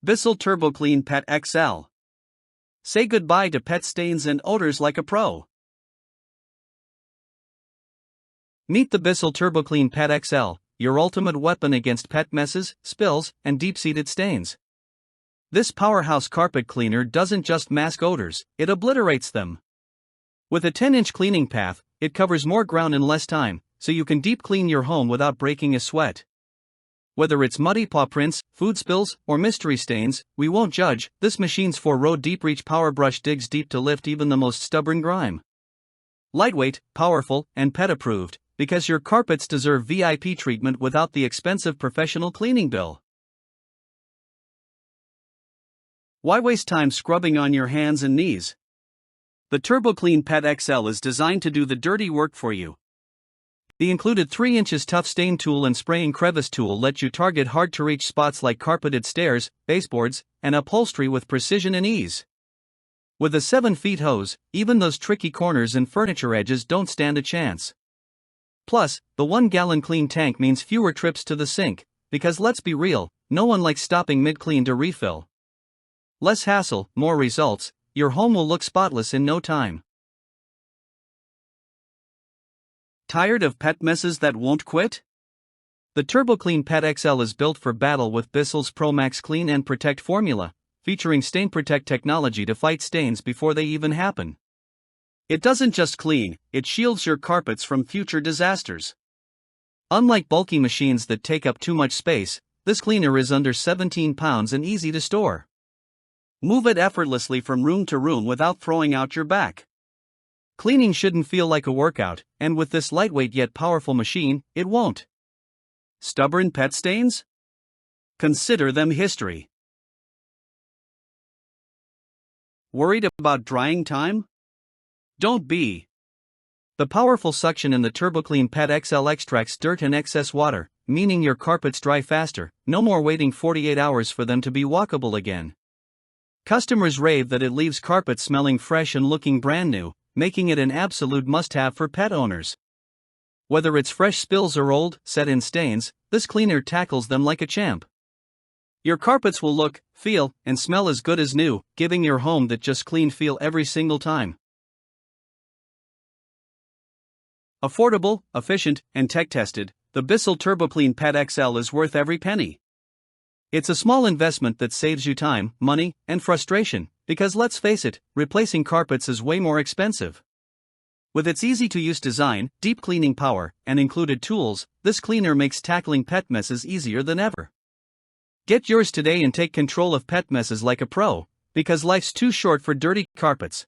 Bissell TurboClean Pet XL. Say goodbye to pet stains and odors like a pro. Meet the Bissell TurboClean Pet XL, your ultimate weapon against pet messes, spills, and deep-seated stains. This powerhouse carpet cleaner doesn't just mask odors, it obliterates them. With a 10-inch cleaning path, it covers more ground in less time, so you can deep clean your home without breaking a sweat. Whether it's muddy paw prints, food spills, or mystery stains, we won't judge. This machine's 4-row DeepReach PowerBrush digs deep to lift even the most stubborn grime. Lightweight, powerful, and pet-approved, because your carpets deserve VIP treatment without the expensive professional cleaning bill. Why waste time scrubbing on your hands and knees? The TurboClean Pet XL is designed to do the dirty work for you. The included 3-inch tough stain tool and spraying crevice tool let you target hard-to-reach spots like carpeted stairs, baseboards, and upholstery with precision and ease. With a 7-foot hose, even those tricky corners and furniture edges don't stand a chance. Plus, the 1-gallon clean tank means fewer trips to the sink, because let's be real, no one likes stopping mid-clean to refill. Less hassle, more results, your home will look spotless in no time. Tired of pet messes that won't quit? The TurboClean Pet XL is built for battle with Bissell's Pro Max Clean and Protect formula, featuring Stain Protect technology to fight stains before they even happen. It doesn't just clean, it shields your carpets from future disasters. Unlike bulky machines that take up too much space, this cleaner is under 17 pounds and easy to store. Move it effortlessly from room to room without throwing out your back. Cleaning shouldn't feel like a workout, and with this lightweight yet powerful machine, it won't. Stubborn pet stains? Consider them history. Worried about drying time? Don't be. The powerful suction in the TurboClean Pet XL extracts dirt and excess water, meaning your carpets dry faster, no more waiting 48 hours for them to be walkable again. Customers rave that it leaves carpets smelling fresh and looking brand new, making it an absolute must-have for pet owners. Whether it's fresh spills or old, set-in stains, this cleaner tackles them like a champ. Your carpets will look, feel, and smell as good as new, giving your home that just clean feel every single time. Affordable, efficient, and tech-tested, the Bissell TurboClean Pet XL is worth every penny. It's a small investment that saves you time, money, and frustration, because let's face it, replacing carpets is way more expensive. With its easy-to-use design, deep cleaning power, and included tools, this cleaner makes tackling pet messes easier than ever. Get yours today and take control of pet messes like a pro, because life's too short for dirty carpets.